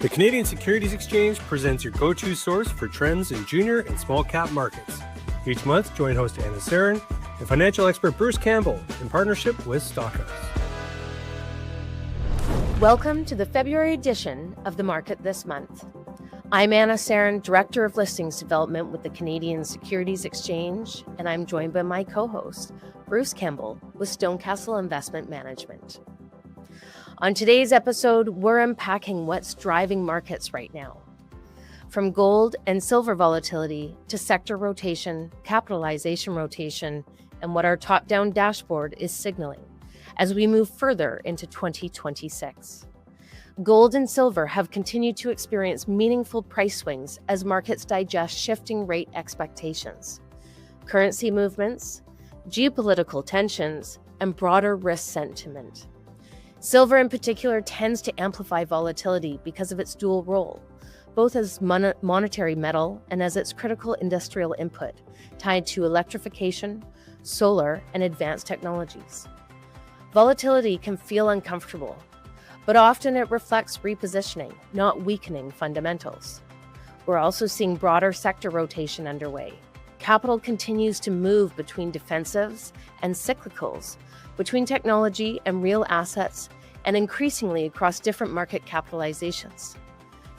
The Canadian Securities Exchange presents your go-to source for trends in junior and small cap markets. Each month, join host Anna Serin and financial expert Bruce Campbell in partnership with Stockhouse. Welcome to the February edition of The Market This Month. I'm Anna Serin, Director of Listings Development with the Canadian Securities Exchange, and I'm joined by my co-host, Bruce Campbell with StoneCastle Investment Management. On today's episode, we're unpacking what's driving markets right now. From gold and silver volatility to sector rotation, capitalization rotation, and what our top-down dashboard is signaling as we move further into 2026. Gold and silver have continued to experience meaningful price swings as markets digest shifting rate expectations, currency movements, geopolitical tensions, and broader risk sentiment. Silver in particular tends to amplify volatility because of its dual role, both as monetary metal and as its critical industrial input tied to electrification, solar, and advanced technologies. Volatility can feel uncomfortable, but often it reflects repositioning, not weakening fundamentals. We're also seeing broader sector rotation underway. Capital continues to move between defensives and cyclicals, between technology and real assets, and increasingly across different market capitalizations.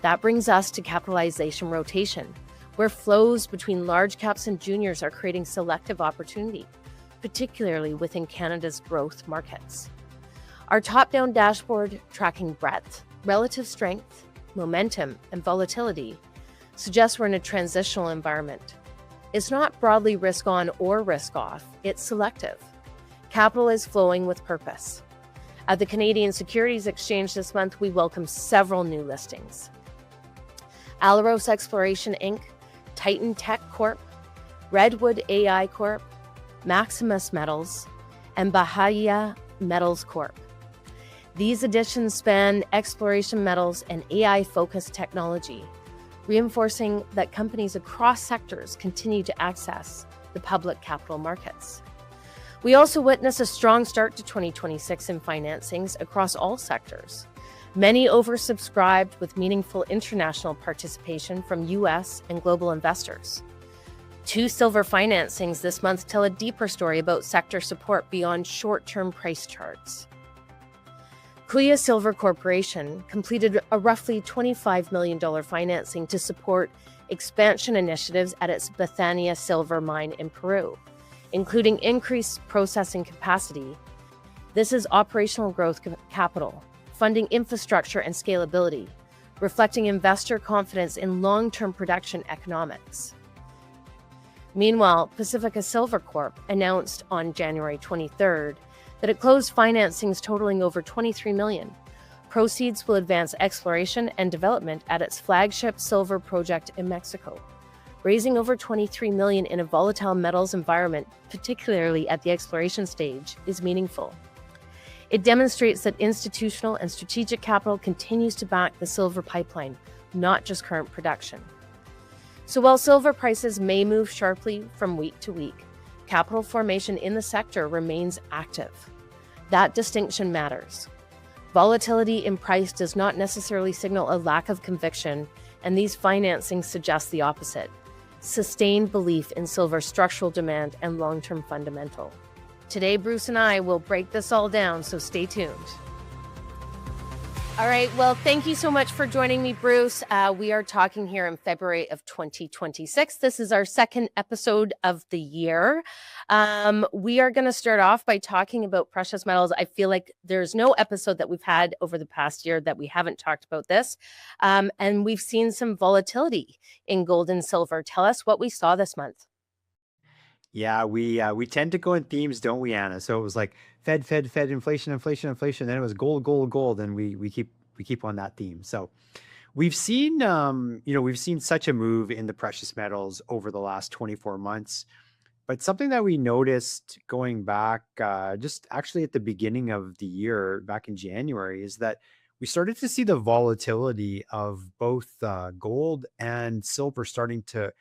That brings us to capitalization rotation, where flows between large caps and juniors are creating selective opportunity, particularly within Canada's growth markets. Our top-down dashboard tracking breadth, relative strength, momentum, and volatility suggests we're in a transitional environment. It's not broadly risk-on or risk-off, it's selective. Capital is flowing with purpose. At the Canadian Securities Exchange this month, we welcome several new listings. Alaros Exploration Inc., Titan Tech Corp., Redwood AI Corp., Maximus Metals, and Bahia Metals Corp. These additions span exploration metals and AI-focused technology, reinforcing that companies across sectors continue to access the public capital markets. We also witness a strong start to 2026 in financings across all sectors, many oversubscribed with meaningful international participation from U.S. and global investors. Two silver financings this month tell a deeper story about sector support beyond short-term price charts. Kuya Silver Corporation completed a roughly $25 million financing to support expansion initiatives at its Bethania silver mine in Peru, including increased processing capacity. This is operational growth capital, funding infrastructure and scalability, reflecting investor confidence in long-term production economics. Meanwhile, Pacifica Silver Corp announced on January 23rd that it closed financings totaling over $23 million. Proceeds will advance exploration and development at its flagship silver project in Mexico. Raising over $23 million in a volatile metals environment, particularly at the exploration stage, is meaningful. It demonstrates that institutional and strategic capital continues to back the silver pipeline, not just current production. So while silver prices may move sharply from week to week, capital formation in the sector remains active. That distinction matters. Volatility in price does not necessarily signal a lack of conviction, and these financings suggest the opposite: sustained belief in silver's structural demand and long-term fundamental. Today, Bruce and I will break this all down, so stay tuned. All right, well, thank you so much for joining me, Bruce. We are talking here in February of 2026. This is our second episode of the year. We are going to start off by talking about precious metals. I feel like there's no episode that we've had over the past year that we haven't talked about this. And we've seen some volatility in gold and silver. Tell us what we saw this month. Yeah, we tend to go in themes, don't we, Anna? So it was like Fed, inflation, inflation, inflation. Then it was gold, gold, gold, and we keep on that theme. So we've seen we've seen such a move in the precious metals over the last 24 months. But something that we noticed going back just actually at the beginning of the year, back in January, is that we started to see the volatility of both gold and silver starting to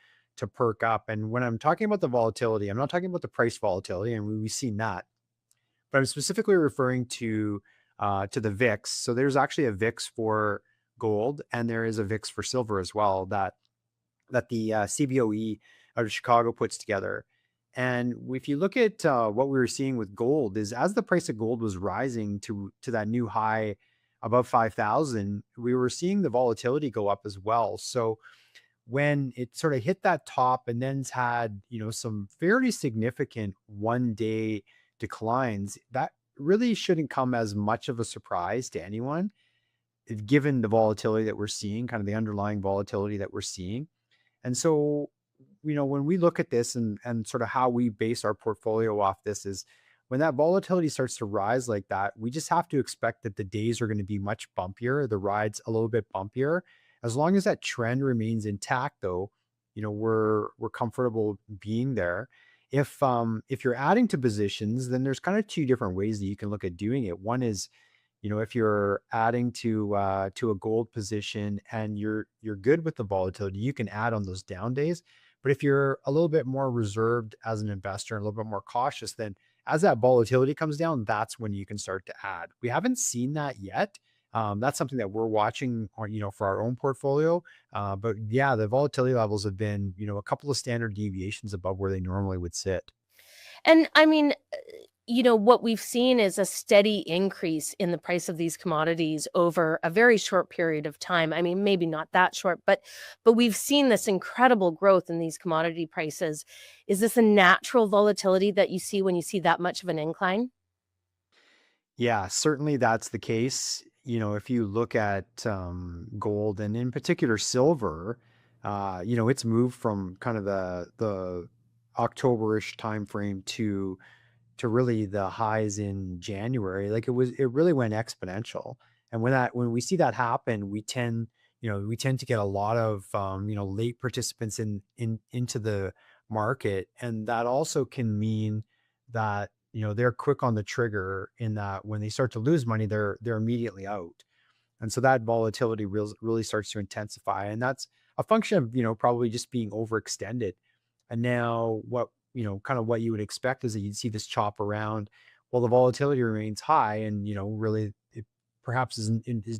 perk up. And when I'm talking about the volatility, I'm not talking about the price volatility, and we've seen that, but I'm specifically referring to the VIX. So there's actually a VIX for gold, and there is a VIX for silver as well that the CBOE out of Chicago puts together. And if you look at what we were seeing with gold, is as the price of gold was rising to that new high above 5,000, we were seeing the volatility go up as well. So when it sort of hit that top and then's had, some fairly significant 1 day declines, that really shouldn't come as much of a surprise to anyone, given the volatility that we're seeing, kind of the underlying volatility that we're seeing. And so, when we look at this and sort of how we base our portfolio off this is when that volatility starts to rise like that, we just have to expect that the days are going to be much bumpier, the rides a little bit bumpier. As long as that trend remains intact, though, we're comfortable being there. If you're adding to positions, then there's kind of two different ways that you can look at doing it. One is, if you're adding to a gold position and you're good with the volatility, you can add on those down days. But if you're a little bit more reserved as an investor and a little bit more cautious, then as that volatility comes down, that's when you can start to add. We haven't seen that yet. That's something that we're watching on, for our own portfolio. But yeah, the volatility levels have been, a couple of standard deviations above where they normally would sit. And I mean, what we've seen is a steady increase in the price of these commodities over a very short period of time. I mean, maybe not that short, but we've seen this incredible growth in these commodity prices. Is this a natural volatility that you see when you see that much of an incline? Yeah, certainly that's the case. If you look at gold and in particular silver, it's moved from kind of the October-ish timeframe to really the highs in January. Like it really went exponential. And when we see that happen, we tend to get a lot of late participants into the market, and that also can mean that they're quick on the trigger in that when they start to lose money, they're immediately out. And so that volatility really starts to intensify. And that's a function of, probably just being overextended. And now kind of what you would expect is that you'd see this chop around while the volatility remains high and, really it perhaps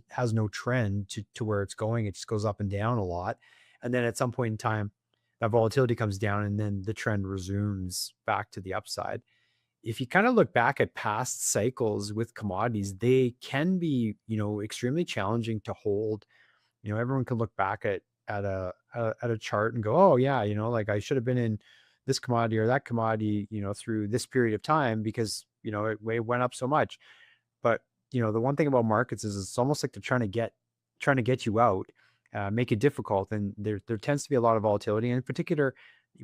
has no trend to where it's going. It just goes up and down a lot. And then at some point in time, that volatility comes down and then the trend resumes back to the upside. If you kind of look back at past cycles with commodities, they can be, extremely challenging to hold. Everyone can look back at a chart and go, oh yeah, like I should have been in this commodity or that commodity, through this period of time because, it went up so much. But, the one thing about markets is it's almost like they're trying to get you out, make it difficult. And there tends to be a lot of volatility. And in particular,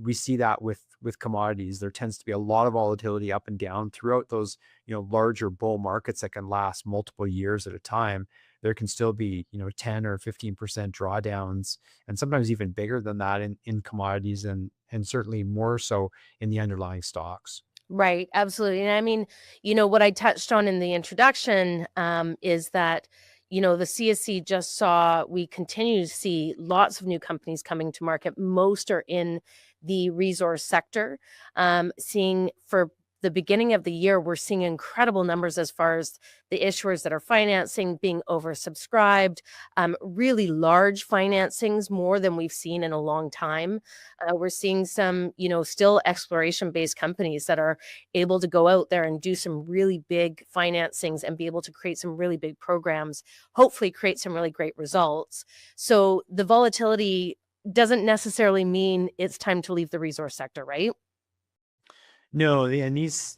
we see that with commodities. There tends to be a lot of volatility up and down throughout those, larger bull markets that can last multiple years at a time. There can still be, 10 or 15% drawdowns, and sometimes even bigger than that in commodities and certainly more so in the underlying stocks. Right, absolutely. And I mean, what I touched on in the introduction is that, the CSC just saw, we continue to see lots of new companies coming to market. Most are in the resource sector. Seeing for the beginning of the year, we're seeing incredible numbers as far as the issuers that are financing being oversubscribed, really large financings, more than we've seen in a long time. We're seeing some, still exploration-based companies that are able to go out there and do some really big financings and be able to create some really big programs, hopefully create some really great results. So the volatility doesn't necessarily mean it's time to leave the resource sector, right? No, and these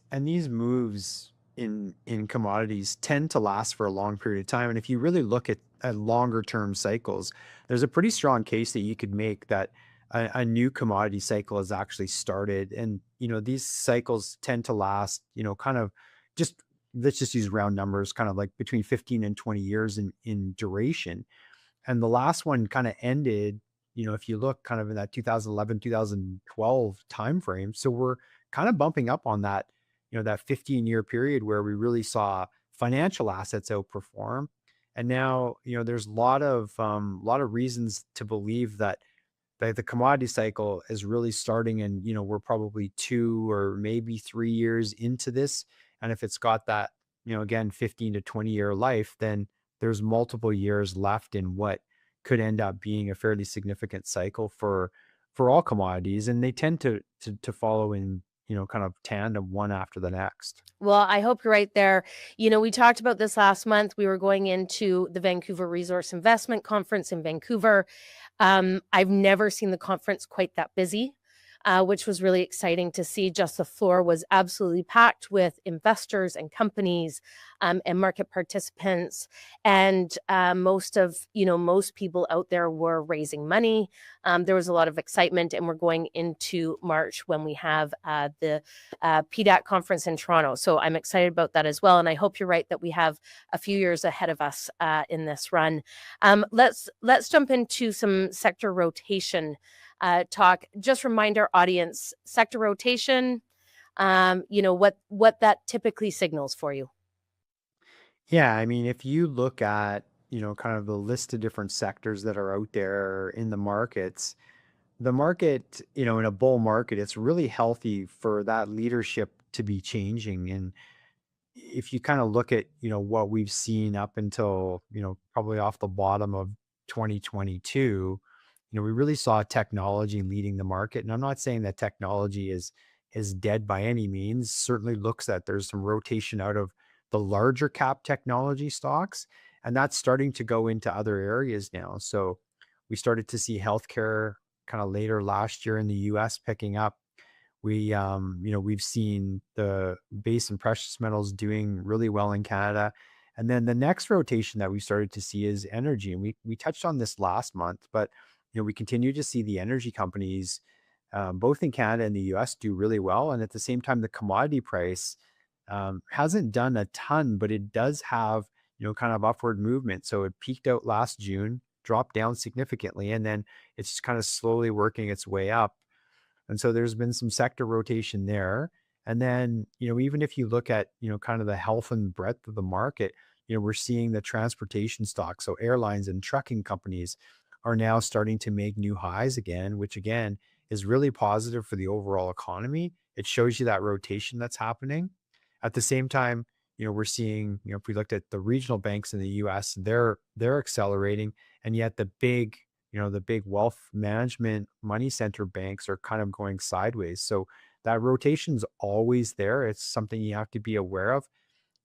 moves in commodities tend to last for a long period of time. And if you really look at longer term cycles, there's a pretty strong case that you could make that a new commodity cycle has actually started. And these cycles tend to last, kind of just let's just use round numbers, kind of like between 15 and 20 years in duration. And the last one kind of ended, if you look kind of in that 2011, 2012 timeframe. So we're kind of bumping up on that, that 15-year period where we really saw financial assets outperform. And now, there's a lot of reasons to believe that the commodity cycle is really starting, and we're probably 2 or maybe 3 years into this. And if it's got that, again, 15 to 20 year life, then there's multiple years left in what could end up being a fairly significant cycle for all commodities, and they tend to follow in, kind of tandem one after the next. Well, I hope you're right there. We talked about this last month. We were going into the Vancouver Resource Investment Conference in Vancouver. I've never seen the conference quite that busy, which was really exciting to see. Just the floor was absolutely packed with investors and companies, and market participants. And most people out there were raising money. There was a lot of excitement, and we're going into March when we have the PDAC conference in Toronto. So I'm excited about that as well. And I hope you're right that we have a few years ahead of us in this run. Let's jump into some sector rotation talk. Just remind our audience, sector rotation, what that typically signals for you. Yeah, I mean, if you look at, kind of the list of different sectors that are out there in the market, in a bull market, it's really healthy for that leadership to be changing. And if you kind of look at, what we've seen up until, probably off the bottom of 2022, we really saw technology leading the market. And I'm not saying that technology is dead by any means. Certainly looks that there's some rotation out of the larger cap technology stocks, and that's starting to go into other areas now. So we started to see healthcare kind of later last year in the US picking up. We've seen the base and precious metals doing really well in Canada. And then the next rotation that we started to see is energy. And we touched on this last month, but we continue to see the energy companies, both in Canada and the US, do really well. And at the same time, the commodity price hasn't done a ton, but it does have, kind of upward movement. So it peaked out last June, dropped down significantly, and then it's just kind of slowly working its way up. And so there's been some sector rotation there. And then, even if you look at, kind of the health and breadth of the market, we're seeing the transportation stocks. So airlines and trucking companies are now starting to make new highs again, which again is really positive for the overall economy. It shows you that rotation that's happening. At the same time, we're seeing, if we looked at the regional banks in the US, they're accelerating, and yet the big wealth management money center banks are kind of going sideways. So that rotation's always there. It's something you have to be aware of.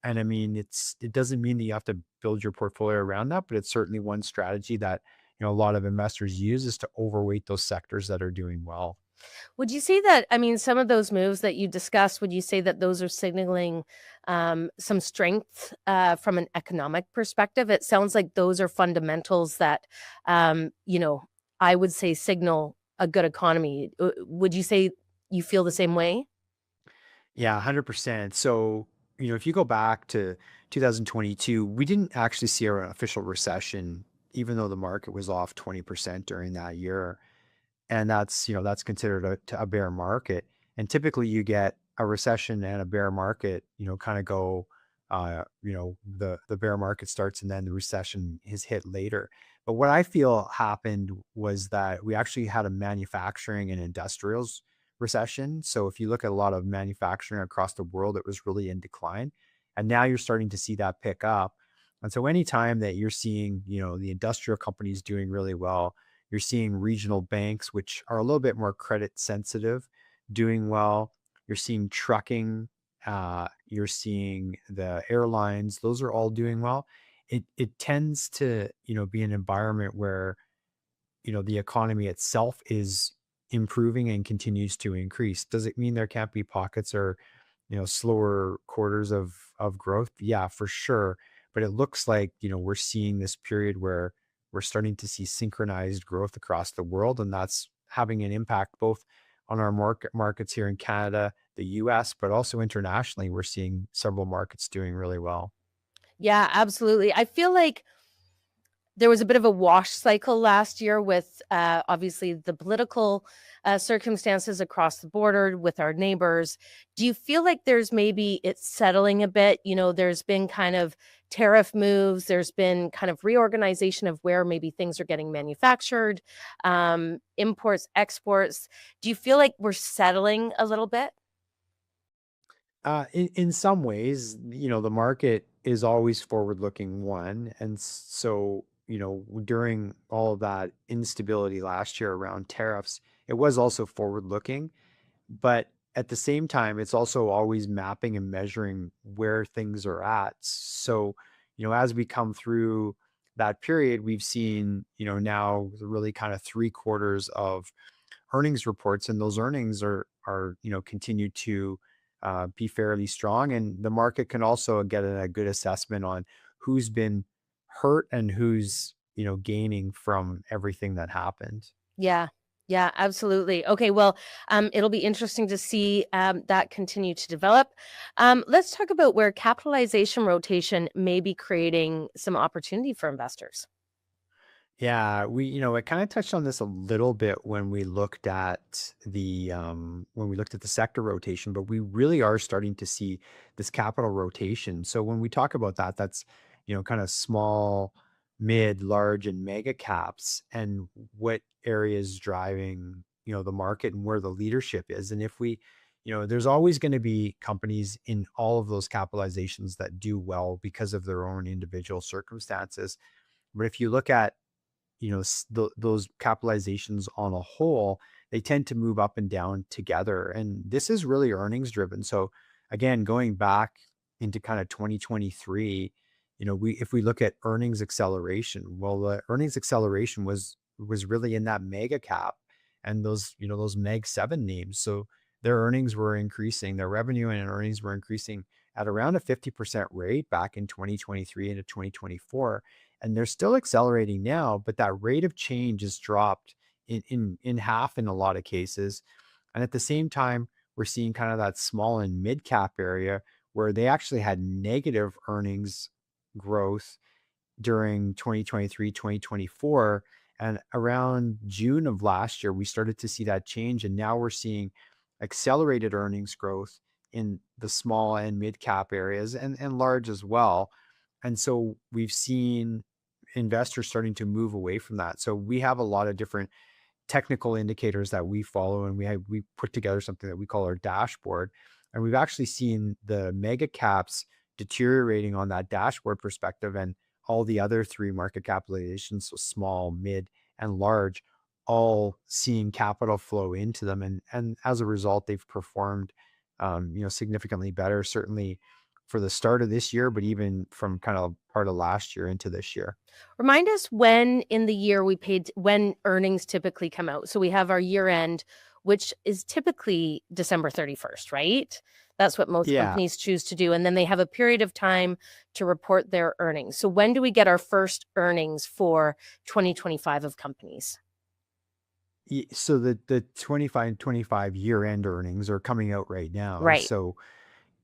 And I mean, it doesn't mean that you have to build your portfolio around that, but it's certainly one strategy that, a lot of investors use, is to overweight those sectors that are doing well. Would you say that, some of those moves that you discussed, would you say that those are signaling some strength from an economic perspective? It sounds like those are fundamentals that, I would say signal a good economy. Would you say you feel the same way? Yeah, 100%. So, if you go back to 2022, we didn't actually see an official recession, even though the market was off 20% during that year. And that's considered a bear market. And typically you get a recession and a bear market, kind of go, the bear market starts and then the recession is hit later. But what I feel happened was that we actually had a manufacturing and industrials recession. So if you look at a lot of manufacturing across the world, it was really in decline. And now you're starting to see that pick up. And so anytime that you're seeing, the industrial companies doing really well, you're seeing regional banks, which are a little bit more credit sensitive, doing well. You're seeing trucking, you're seeing the airlines, those are all doing well. It tends to, be an environment where, the economy itself is improving and continues to increase. Does it mean there can't be pockets or, slower quarters of growth? Yeah, for sure. But it looks like, we're seeing this period where we're starting to see synchronized growth across the world, and that's having an impact both on our markets here in Canada, the US, but also internationally. We're seeing several markets doing really well. Yeah, absolutely. I feel like there was a bit of a wash cycle last year with obviously the political circumstances across the border with our neighbors. Do you feel like it's settling a bit? There's been kind of tariff moves. There's been kind of reorganization of where maybe things are getting manufactured, imports, exports. Do you feel like we're settling a little bit? In some ways, the market is always forward-looking one, and so during all of that instability last year around tariffs, it was also forward-looking, but at the same time, it's also always mapping and measuring where things are at. So, as we come through that period, we've seen now really kind of 3 quarters of earnings reports, and those earnings are continue to be fairly strong, and the market can also get a good assessment on who's been hurt and who's gaining from everything that happened. Yeah. Yeah, absolutely. Okay, well, it'll be interesting to see that continue to develop. Let's talk about where capitalization rotation may be creating some opportunity for investors. Yeah, I kind of touched on this a little bit when we looked at the sector rotation, but we really are starting to see this capital rotation. So when we talk about that, that's kind of small, mid, large, and mega caps, and what areas driving the market and where the leadership is. And if we, there's always going to be companies in all of those capitalizations that do well because of their own individual circumstances. But if you look at those capitalizations on a whole, they tend to move up and down together. And this is really earnings driven. So again, going back into kind of 2023, if we look at earnings acceleration, well, the earnings acceleration was really in that mega cap and those Meg 7 names. So their earnings were increasing, their revenue and earnings were increasing at around a 50% rate back in 2023 into 2024, and they're still accelerating now, but that rate of change has dropped in half in a lot of cases. And at the same time, we're seeing kind of that small and mid cap area where they actually had negative earnings growth during 2023, 2024. And around June of last year, we started to see that change. And now we're seeing accelerated earnings growth in the small and mid cap areas and large as well. And so we've seen investors starting to move away from that. So we have a lot of different technical indicators that we follow, and we put together something that we call our dashboard. And we've actually seen the mega caps deteriorating on that dashboard perspective, and all the other three market capitalizations, so small, mid, and large, all seeing capital flow into them. And as a result, they've performed significantly better, certainly for the start of this year, but even from kind of part of last year into this year. Remind us when in the year when earnings typically come out. So we have our year end, which is typically December 31st, right? That's what most Yeah. companies choose to do. And then they have a period of time to report their earnings. So when do we get our first earnings for 2025 of companies? So the 25 year end earnings are coming out right now. Right. So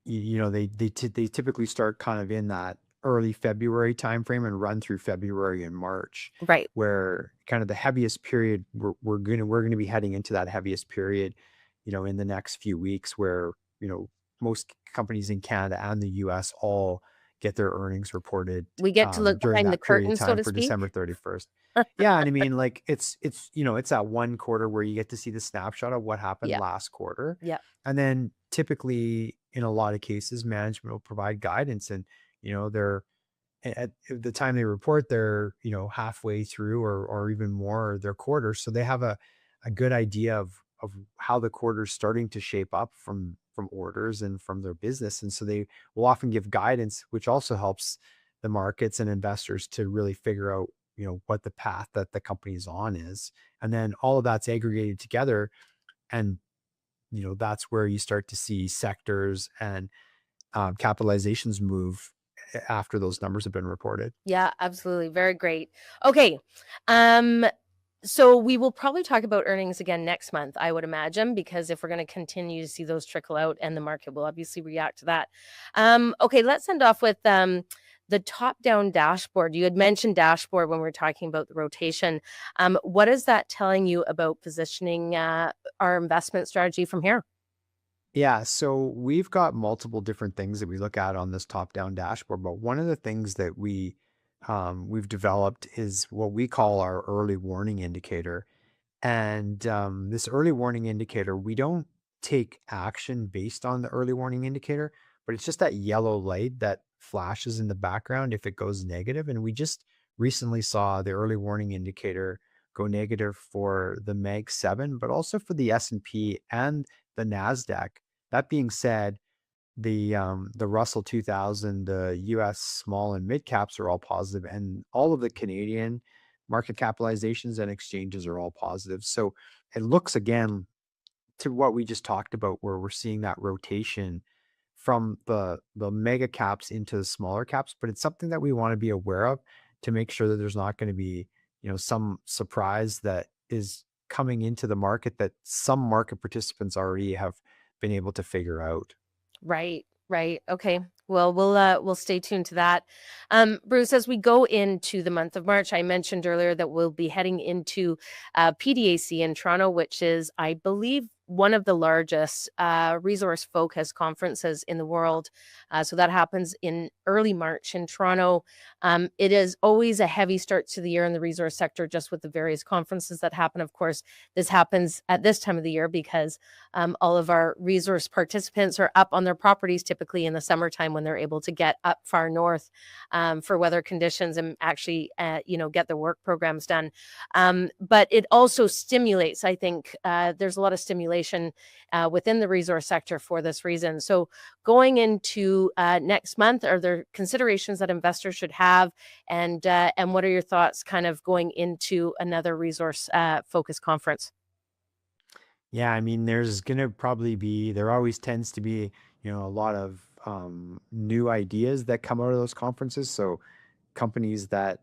they typically start kind of in that early February timeframe and run through February and March, Right. where kind of the heaviest period we're gonna be heading into that heaviest period, in the next few weeks, where most companies in Canada and the US all get their earnings reported We get to look during behind the that period curtain, of so time to for speak. December 31st. Yeah, and I mean, like it's that one quarter where you get to see the snapshot of what happened Yeah. last quarter. Yeah. And then typically in a lot of cases, management will provide guidance, and they're at the time they report, they're halfway through or even more their quarter, so they have a good idea of how the quarter's starting to shape up from orders and from their business, and so they will often give guidance, which also helps the markets and investors to really figure out what the path that the company's on is, and then all of that's aggregated together, and that's where you start to see sectors and capitalizations move after those numbers have been reported. Yeah, absolutely. Very great. Okay. So we will probably talk about earnings again next month, I would imagine, because if we're going to continue to see those trickle out, and the market will obviously react to that. Okay, let's end off with the top-down dashboard. You had mentioned dashboard when we were talking about the rotation. What is that telling you about positioning our investment strategy from here? Yeah, so we've got multiple different things that we look at on this top-down dashboard, but one of the things that we've developed is what we call our early warning indicator. And this early warning indicator, we don't take action based on the early warning indicator, but it's just that yellow light that flashes in the background if it goes negative. And we just recently saw the early warning indicator go negative for the Mag 7, but also for the S&P and the NASDAQ. That being said, the Russell 2000, the US small and mid caps are all positive, and all of the Canadian market capitalizations and exchanges are all positive. So it looks again to what we just talked about, where we're seeing that rotation from the mega caps into the smaller caps, but it's something that we want to be aware of to make sure that there's not going to be, some surprise that is coming into the market that some market participants already have been able to figure out. Right. Okay. Well, we'll stay tuned to that. Bruce, as we go into the month of March, I mentioned earlier that we'll be heading into PDAC in Toronto, which is, I believe, one of the largest resource-focused conferences in the world. So that happens in early March in Toronto. It is always a heavy start to the year in the resource sector, just with the various conferences that happen. Of course, this happens at this time of the year because all of our resource participants are up on their properties, typically in the summertime when they're able to get up far north for weather conditions and actually, get their work programs done. But it also stimulates, I think, there's a lot of stimulation within the resource sector for this reason. So going into next month, are there considerations that investors should have? And what are your thoughts kind of going into another resource focused conference? Yeah, I mean, there always tends to be, a lot of new ideas that come out of those conferences. So companies that,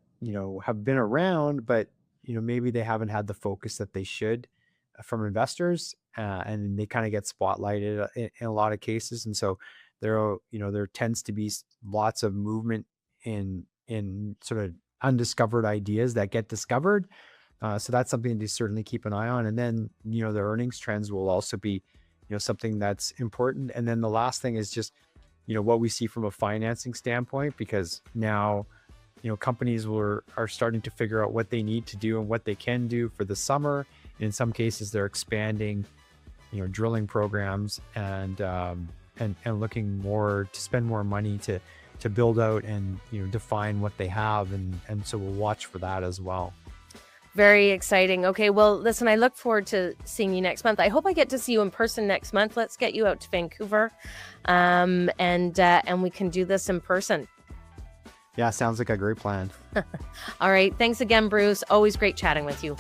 have been around, but, maybe they haven't had the focus that they should from investors, and they kind of get spotlighted in a lot of cases. And so there tends to be lots of movement in sort of undiscovered ideas that get discovered. So that's something to certainly keep an eye on. And then, the earnings trends will also be, something that's important. And then the last thing is just, what we see from a financing standpoint, because now, companies are starting to figure out what they need to do and what they can do for the summer. In some cases, they're expanding, drilling programs and looking more to spend more money to build out and, define what they have. And so we'll watch for that as well. Very exciting. Okay, well, listen, I look forward to seeing you next month. I hope I get to see you in person next month. Let's get you out to Vancouver, and we can do this in person. Yeah, sounds like a great plan. All right. Thanks again, Bruce. Always great chatting with you.